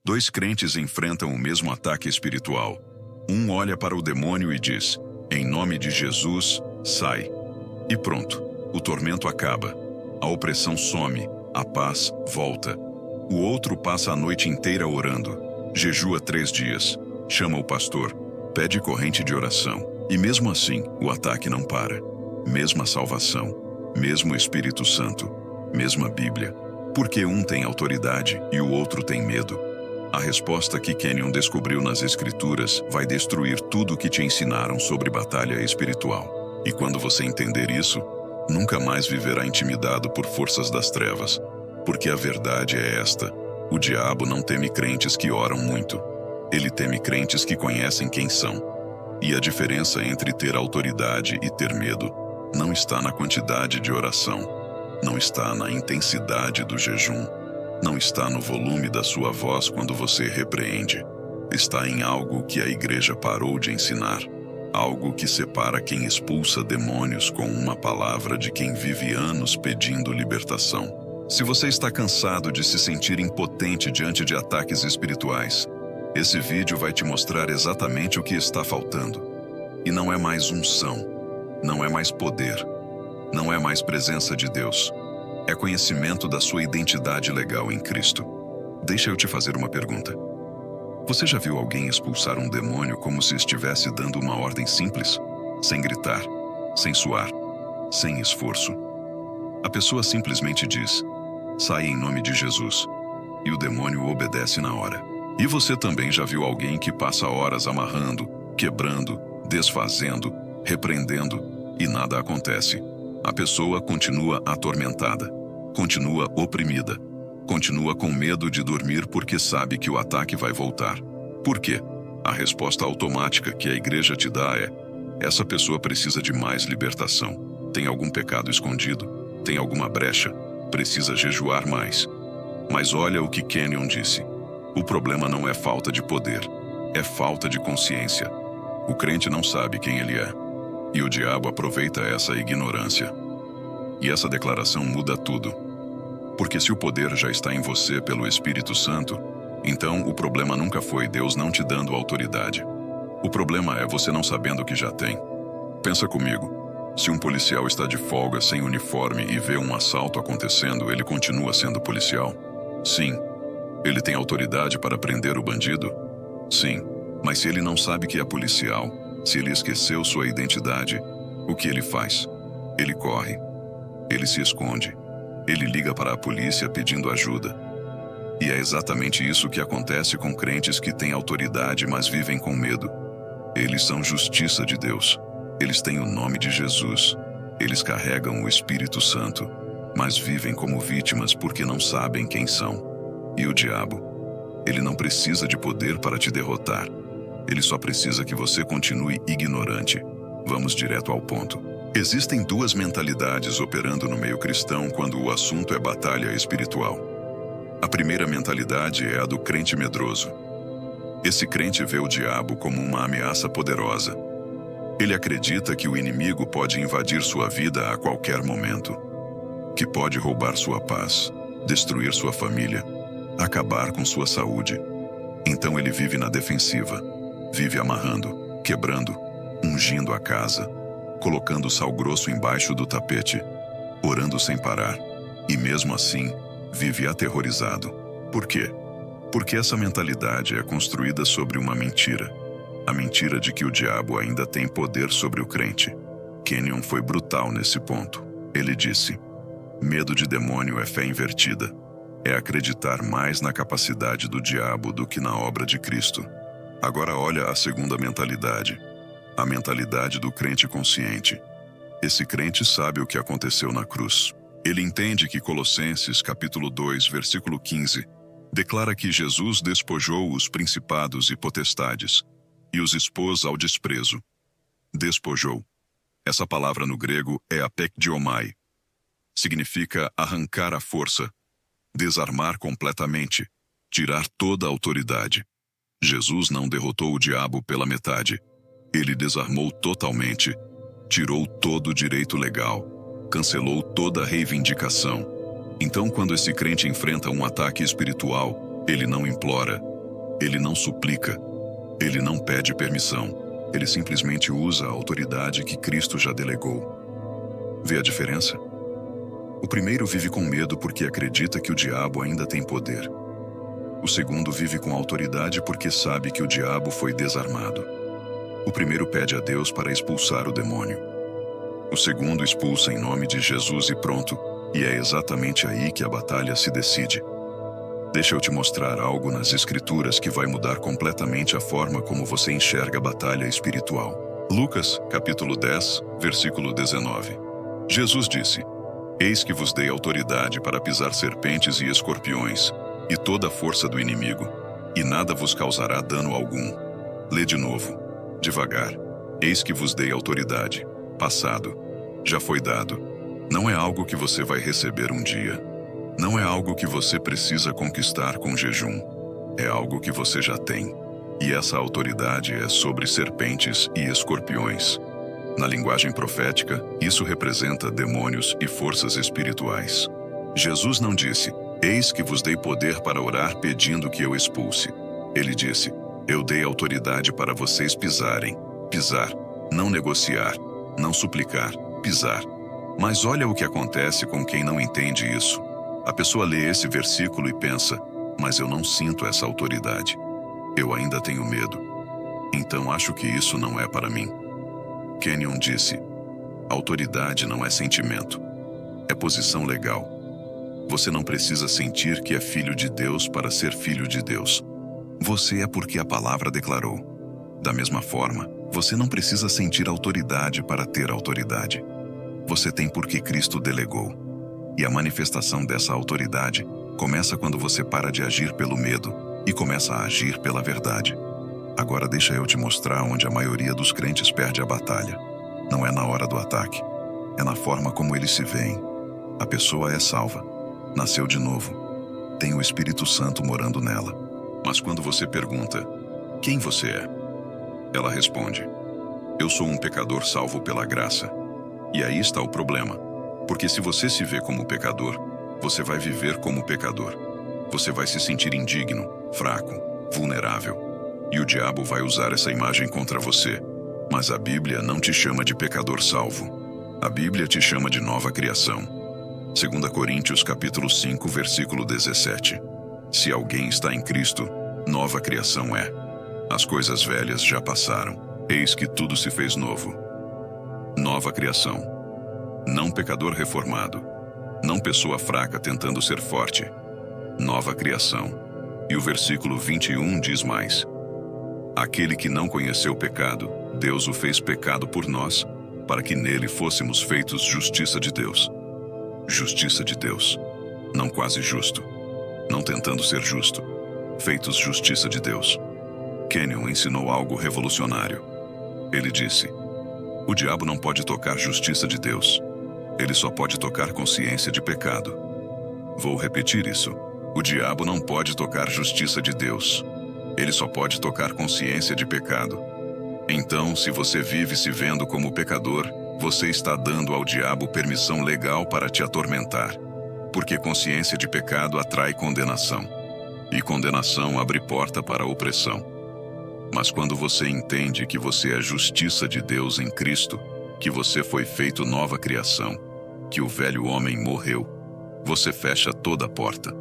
Dois crentes enfrentam o mesmo ataque espiritual. Um olha para o demônio e diz: "Em nome de Jesus, sai." E pronto, o tormento acaba. A opressão some, a paz volta. O outro passa a noite inteira orando, jejua 3 dias, chama o pastor, pede corrente de oração. E mesmo assim, o ataque não para. Mesma salvação, mesmo Espírito Santo, mesma Bíblia. Porque um tem autoridade e o outro tem medo. A resposta que Kenyon descobriu nas Escrituras vai destruir tudo o que te ensinaram sobre batalha espiritual. E quando você entender isso, nunca mais viverá intimidado por forças das trevas. Porque a verdade é esta: o diabo não teme crentes que oram muito. Ele teme crentes que conhecem quem são. E a diferença entre ter autoridade e ter medo não está na quantidade de oração, não está na intensidade do jejum, não está no volume da sua voz quando você repreende. Está em algo que a igreja parou de ensinar. Algo que separa quem expulsa demônios com uma palavra de quem vive anos pedindo libertação. Se você está cansado de se sentir impotente diante de ataques espirituais, esse vídeo vai te mostrar exatamente o que está faltando. E não é mais unção, não é mais poder, não é mais presença de Deus. É conhecimento da sua identidade legal em Cristo. Deixa eu te fazer uma pergunta. Você já viu alguém expulsar um demônio como se estivesse dando uma ordem simples? Sem gritar, sem suar, sem esforço. A pessoa simplesmente diz: "Sai em nome de Jesus." E o demônio obedece na hora. E você também já viu alguém que passa horas amarrando, quebrando, desfazendo, repreendendo, e nada acontece. A pessoa continua atormentada, continua oprimida, continua com medo de dormir porque sabe que o ataque vai voltar. Por quê? A resposta automática que a igreja te dá é: essa pessoa precisa de mais libertação. Tem algum pecado escondido? Tem alguma brecha? Precisa jejuar mais. Mas olha o que Kenyon disse. O problema não é falta de poder, é falta de consciência. O crente não sabe quem ele é. E o diabo aproveita essa ignorância. E essa declaração muda tudo. Porque se o poder já está em você pelo Espírito Santo, então o problema nunca foi Deus não te dando autoridade. O problema é você não sabendo que já tem. Pensa comigo. Se um policial está de folga sem uniforme e vê um assalto acontecendo, ele continua sendo policial? Sim. Ele tem autoridade para prender o bandido? Sim. Mas se ele não sabe que é policial, se ele esqueceu sua identidade, o que ele faz? Ele corre. Ele se esconde. Ele liga para a polícia pedindo ajuda. E é exatamente isso que acontece com crentes que têm autoridade, mas vivem com medo. Eles são justiça de Deus. Eles têm o nome de Jesus. Eles carregam o Espírito Santo, mas vivem como vítimas porque não sabem quem são. E o diabo? Ele não precisa de poder para te derrotar. Ele só precisa que você continue ignorante. Vamos direto ao ponto. Existem 2 mentalidades operando no meio cristão quando o assunto é batalha espiritual. A primeira mentalidade é a do crente medroso. Esse crente vê o diabo como uma ameaça poderosa. Ele acredita que o inimigo pode invadir sua vida a qualquer momento, que pode roubar sua paz, destruir sua família, acabar com sua saúde. Então ele vive na defensiva, vive amarrando, quebrando, ungindo a casa, colocando sal grosso embaixo do tapete, orando sem parar, e mesmo assim, vive aterrorizado. Por quê? Porque essa mentalidade é construída sobre uma mentira. A mentira de que o diabo ainda tem poder sobre o crente. Kenyon foi brutal nesse ponto. Ele disse: medo de demônio é fé invertida. É acreditar mais na capacidade do diabo do que na obra de Cristo. Agora olha a segunda mentalidade. A mentalidade do crente consciente. Esse crente sabe o que aconteceu na cruz. Ele entende que Colossenses capítulo 2, versículo 15, declara que Jesus despojou os principados e potestades e os expôs ao desprezo. Despojou. Essa palavra no grego é apekdiomai. Significa arrancar à força, desarmar completamente, tirar toda a autoridade. Jesus não derrotou o diabo pela metade. Ele desarmou totalmente, tirou todo o direito legal, cancelou toda a reivindicação. Então, quando esse crente enfrenta um ataque espiritual, ele não implora, Ele não suplica. Ele não pede permissão. Ele simplesmente usa a autoridade que Cristo já delegou. Vê a diferença? O primeiro vive com medo porque acredita que o diabo ainda tem poder. O segundo vive com autoridade porque sabe que o diabo foi desarmado. O primeiro pede a Deus para expulsar o demônio. O segundo expulsa em nome de Jesus e pronto, e é exatamente aí que a batalha se decide. Deixa eu te mostrar algo nas Escrituras que vai mudar completamente a forma como você enxerga a batalha espiritual. Lucas, capítulo 10, versículo 19. Jesus disse: Eis que vos dei autoridade para pisar serpentes e escorpiões, e toda a força do inimigo, e nada vos causará dano algum. Lê de novo, devagar. Eis que vos dei autoridade. Passado. Já foi dado. Não é algo que você vai receber um dia. Não é algo que você precisa conquistar com jejum. É algo que você já tem. E essa autoridade é sobre serpentes e escorpiões. Na linguagem profética, isso representa demônios e forças espirituais. Jesus não disse: Eis que vos dei poder para orar pedindo que eu expulse. Ele disse: Eu dei autoridade para vocês pisarem. Pisar, não negociar, não suplicar, pisar. Mas olha o que acontece com quem não entende isso. A pessoa lê esse versículo e pensa: mas eu não sinto essa autoridade. Eu ainda tenho medo. Então acho que isso não é para mim. Kenyon disse: autoridade não é sentimento. É posição legal. Você não precisa sentir que é filho de Deus para ser filho de Deus. Você é porque a palavra declarou. Da mesma forma, você não precisa sentir autoridade para ter autoridade. Você tem porque Cristo delegou. E a manifestação dessa autoridade começa quando você para de agir pelo medo e começa a agir pela verdade. Agora deixa eu te mostrar onde a maioria dos crentes perde a batalha. Não é na hora do ataque. É na forma como eles se veem. A pessoa é salva. Nasceu de novo. Tem o Espírito Santo morando nela. Mas quando você pergunta: quem você é? Ela responde: eu sou um pecador salvo pela graça. E aí está o problema. Porque se você se vê como pecador, você vai viver como pecador. Você vai se sentir indigno, fraco, vulnerável. E o diabo vai usar essa imagem contra você. Mas a Bíblia não te chama de pecador salvo. A Bíblia te chama de nova criação. 2 Coríntios capítulo 5, versículo 17. Se alguém está em Cristo, nova criação é. As coisas velhas já passaram. Eis que tudo se fez novo. Nova criação. Não pecador reformado. Não pessoa fraca tentando ser forte. Nova criação. E o versículo 21 diz mais: aquele que não conheceu o pecado, Deus o fez pecado por nós, para que nele fôssemos feitos justiça de Deus. Justiça de Deus. Não quase justo. Não tentando ser justo. Feitos justiça de Deus. Kenyon ensinou algo revolucionário. Ele disse: o diabo não pode tocar justiça de Deus. Ele só pode tocar consciência de pecado. Vou repetir isso. O diabo não pode tocar justiça de Deus. Ele só pode tocar consciência de pecado. Então, se você vive se vendo como pecador, você está dando ao diabo permissão legal para te atormentar. Porque consciência de pecado atrai condenação. E condenação abre porta para a opressão. Mas quando você entende que você é justiça de Deus em Cristo, que você foi feito nova criação, que o velho homem morreu, você fecha toda a porta.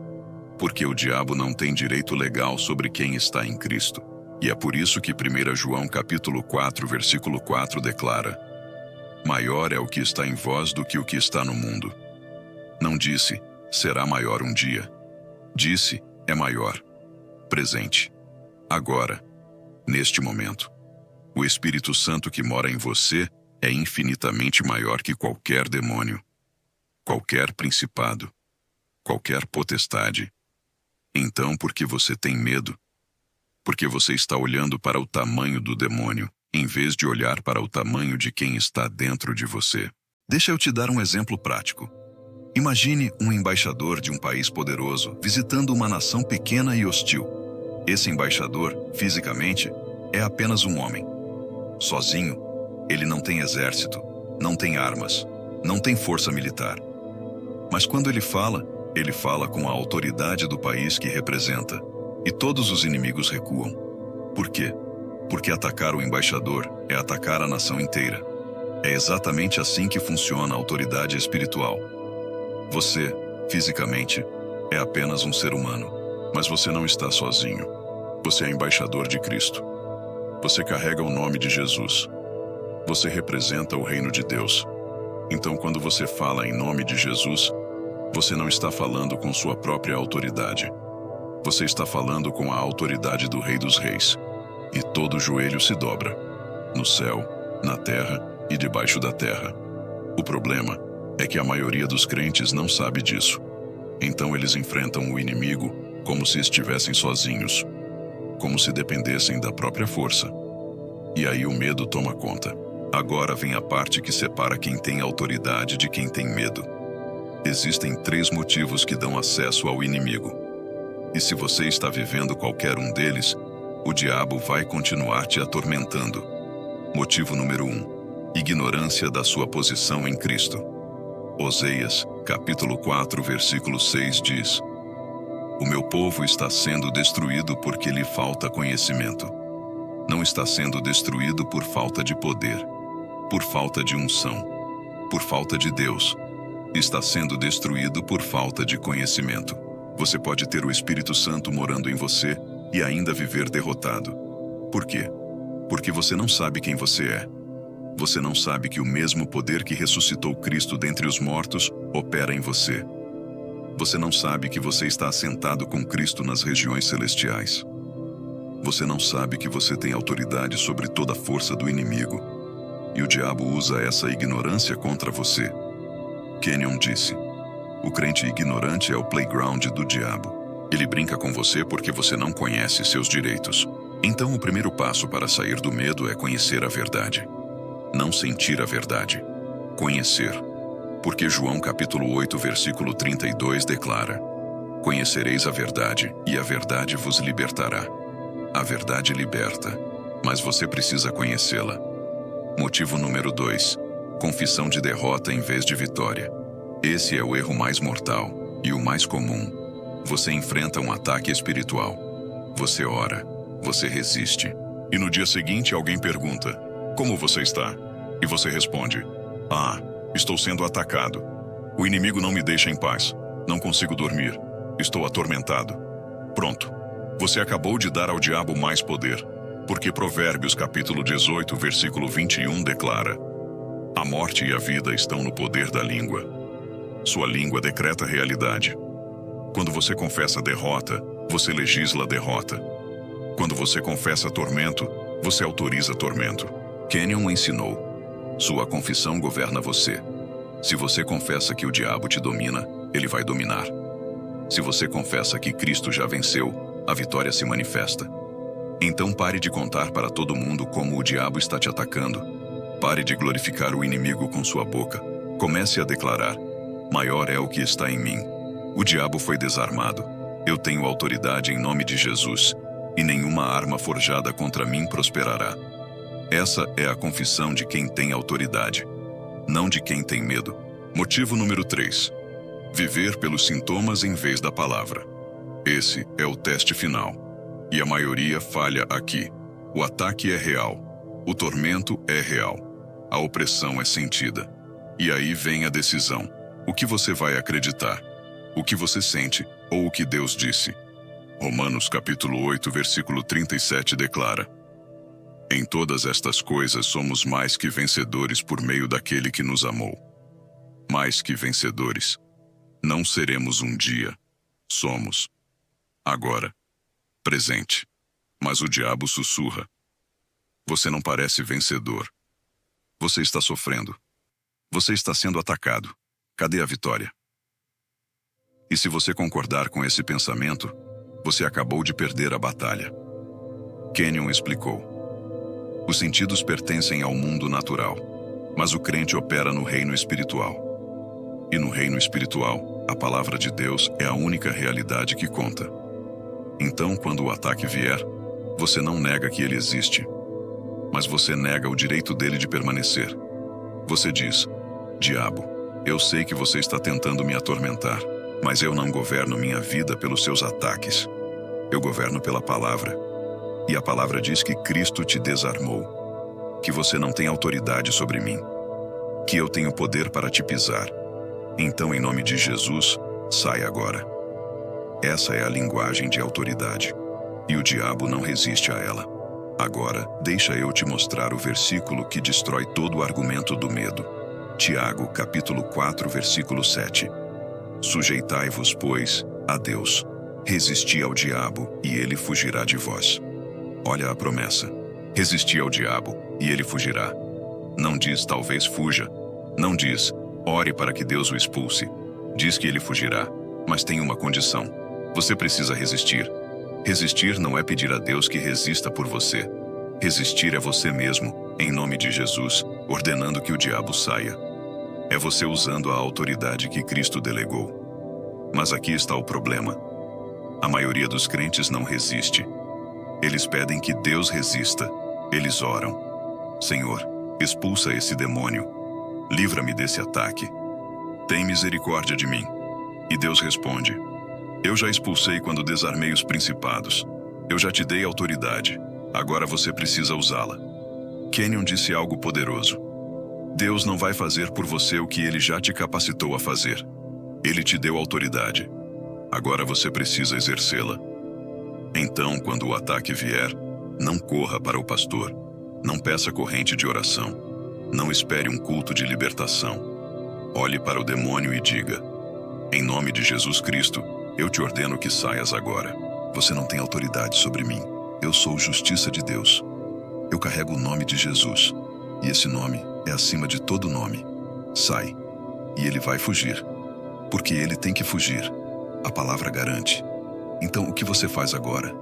Porque o diabo não tem direito legal sobre quem está em Cristo. E é por isso que 1 João capítulo 4, versículo 4 declara: maior é o que está em vós do que o que está no mundo. Não disse: será maior um dia. Disse: é maior. Presente. Agora. Neste momento. O Espírito Santo que mora em você é infinitamente maior que qualquer demônio, qualquer principado, qualquer potestade. Então, por que você tem medo? Porque você está olhando para o tamanho do demônio, em vez de olhar para o tamanho de quem está dentro de você. Deixa eu te dar um exemplo prático. Imagine um embaixador de um país poderoso visitando uma nação pequena e hostil. Esse embaixador, fisicamente, é apenas um homem. Sozinho, ele não tem exército, não tem armas, não tem força militar. Mas quando ele fala com a autoridade do país que representa. e todos os inimigos recuam. Por quê? Porque atacar o embaixador é atacar a nação inteira. É exatamente assim que funciona a autoridade espiritual. Você, fisicamente, é apenas um ser humano, mas você não está sozinho. Você é embaixador de Cristo. Você carrega o nome de Jesus. Você representa o reino de Deus. Então, quando você fala em nome de Jesus, você não está falando com sua própria autoridade. Você está falando com a autoridade do Rei dos Reis. E todo joelho se dobra, no céu, na terra e debaixo da terra. O problema é que a maioria dos crentes não sabe disso. Então eles enfrentam o inimigo como se estivessem sozinhos, como se dependessem da própria força. E aí o medo toma conta. Agora vem a parte que separa quem tem autoridade de quem tem medo. Existem 3 motivos que dão acesso ao inimigo. E se você está vivendo qualquer um deles, o diabo vai continuar te atormentando. Motivo número 1. Ignorância da sua posição em Cristo. Oséias, capítulo 4, versículo 6 diz: O meu povo está sendo destruído porque lhe falta conhecimento. Não está sendo destruído por falta de poder, por falta de unção, por falta de Deus. Está sendo destruído por falta de conhecimento. Você pode ter o Espírito Santo morando em você e ainda viver derrotado. Por quê? Porque você não sabe quem você é. Você não sabe que o mesmo poder que ressuscitou Cristo dentre os mortos opera em você. Você não sabe que você está assentado com Cristo nas regiões celestiais. Você não sabe que você tem autoridade sobre toda a força do inimigo. E o diabo usa essa ignorância contra você. Kenyon disse: o crente ignorante é o playground do diabo. Ele brinca com você porque você não conhece seus direitos. Então o primeiro passo para sair do medo é conhecer a verdade. Não sentir a verdade. Conhecer. Porque João capítulo 8, versículo 32 declara: Conhecereis a verdade, e a verdade vos libertará. A verdade liberta, mas você precisa conhecê-la. Motivo número 2. Confissão de derrota em vez de vitória. Esse é o erro mais mortal e o mais comum. Você enfrenta um ataque espiritual. Você ora, você resiste. E no dia seguinte alguém pergunta: como você está? E você responde: estou sendo atacado. O inimigo não me deixa em paz. Não consigo dormir. Estou atormentado. Pronto. Você acabou de dar ao diabo mais poder. Porque Provérbios capítulo 18, versículo 21 declara: a morte e a vida estão no poder da língua. Sua língua decreta a realidade. Quando você confessa derrota, você legisla a derrota. Quando você confessa tormento, você autoriza tormento. Kenyon ensinou: sua confissão governa você. Se você confessa que o diabo te domina, ele vai dominar. Se você confessa que Cristo já venceu, a vitória se manifesta. Então pare de contar para todo mundo como o diabo está te atacando. Pare de glorificar o inimigo com sua boca. Comece a declarar: maior é o que está em mim. O diabo foi desarmado. Eu tenho autoridade em nome de Jesus, e nenhuma arma forjada contra mim prosperará. Essa é a confissão de quem tem autoridade, não de quem tem medo. Motivo número 3. Viver pelos sintomas em vez da palavra. Esse é o teste final. E a maioria falha aqui. O ataque é real. O tormento é real. A opressão é sentida. E aí vem a decisão. O que você vai acreditar? O que você sente ou o que Deus disse? Romanos capítulo 8, versículo 37 declara: em todas estas coisas somos mais que vencedores por meio daquele que nos amou. Mais que vencedores. Não seremos um dia. Somos. Agora. Presente. Mas o diabo sussurra: você não parece vencedor. Você está sofrendo. Você está sendo atacado. Cadê a vitória? E se você concordar com esse pensamento, você acabou de perder a batalha. Kenyon explicou: os sentidos pertencem ao mundo natural, mas o crente opera no reino espiritual. E no reino espiritual, a palavra de Deus é a única realidade que conta. Então, quando o ataque vier, você não nega que ele existe, mas você nega o direito dele de permanecer. Você diz: diabo, eu sei que você está tentando me atormentar, mas eu não governo minha vida pelos seus ataques. Eu governo pela palavra. E a palavra diz que Cristo te desarmou, que você não tem autoridade sobre mim, que eu tenho poder para te pisar. Então, em nome de Jesus, sai agora. Essa é a linguagem de autoridade, e o diabo não resiste a ela. Agora, deixa eu te mostrar o versículo que destrói todo o argumento do medo. Tiago, capítulo 4, versículo 7. Sujeitai-vos, pois, a Deus. Resisti ao diabo, e ele fugirá de vós. Olha a promessa. Resisti ao diabo, e ele fugirá. Não diz talvez fuja. Não diz ore para que Deus o expulse. Diz que ele fugirá, mas tem uma condição. Você precisa resistir. Resistir não é pedir a Deus que resista por você. Resistir é você mesmo, em nome de Jesus, ordenando que o diabo saia. É você usando a autoridade que Cristo delegou. Mas aqui está o problema. A maioria dos crentes não resiste. Eles pedem que Deus resista. Eles oram: Senhor, expulsa esse demônio. Livra-me desse ataque. Tem misericórdia de mim. E Deus responde: Eu já expulsei quando desarmei os principados. Eu já te dei autoridade. Agora você precisa usá-la. Kenyon disse algo poderoso. Deus não vai fazer por você o que ele já te capacitou a fazer. Ele te deu autoridade. Agora você precisa exercê-la. Então, quando o ataque vier, não corra para o pastor. Não peça corrente de oração. Não espere um culto de libertação. Olhe para o demônio e diga: Em nome de Jesus Cristo, eu te ordeno que saias agora. Você não tem autoridade sobre mim. Eu sou justiça de Deus. Eu carrego o nome de Jesus. E esse nome é acima de todo nome. Sai. E ele vai fugir. Porque ele tem que fugir. A palavra garante. Então, o que você faz agora?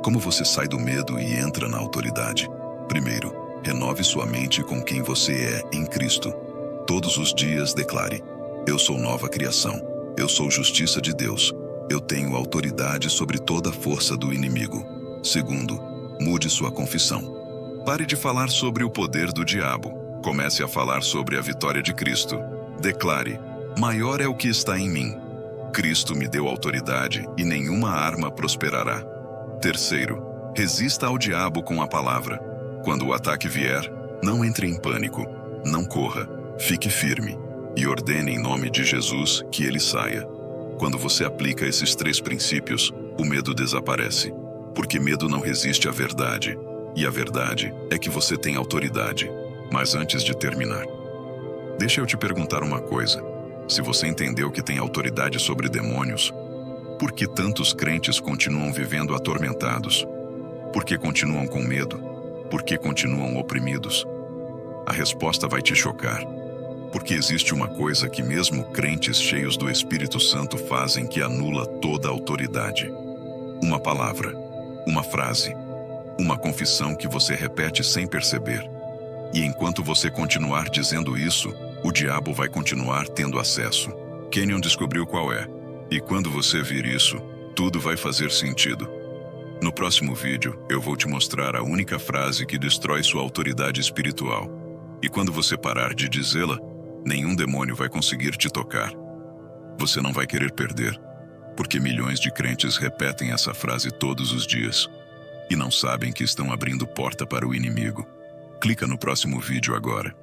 Como você sai do medo e entra na autoridade? Primeiro, renove sua mente com quem você é em Cristo. Todos os dias declare: Eu sou nova criação. Eu sou justiça de Deus. Eu tenho autoridade sobre toda a força do inimigo. Segundo, mude sua confissão. Pare de falar sobre o poder do diabo. Comece a falar sobre a vitória de Cristo. Declare: Maior é o que está em mim. Cristo me deu autoridade e nenhuma arma prosperará. Terceiro, resista ao diabo com a palavra. Quando o ataque vier, não entre em pânico. Não corra. Fique firme. E ordene em nome de Jesus que ele saia. Quando você aplica esses 3 princípios, o medo desaparece. Porque medo não resiste à verdade. E a verdade é que você tem autoridade. Mas antes de terminar, deixa eu te perguntar uma coisa. Se você entendeu que tem autoridade sobre demônios, por que tantos crentes continuam vivendo atormentados? Por que continuam com medo? Por que continuam oprimidos? A resposta vai te chocar. Porque existe uma coisa que mesmo crentes cheios do Espírito Santo fazem que anula toda a autoridade. Uma palavra, uma frase, uma confissão que você repete sem perceber. E enquanto você continuar dizendo isso, o diabo vai continuar tendo acesso. Kenyon descobriu qual é. E quando você vir isso, tudo vai fazer sentido. No próximo vídeo, eu vou te mostrar a única frase que destrói sua autoridade espiritual. E quando você parar de dizê-la, nenhum demônio vai conseguir te tocar. Você não vai querer perder, porque milhões de crentes repetem essa frase todos os dias e não sabem que estão abrindo porta para o inimigo. Clica no próximo vídeo agora.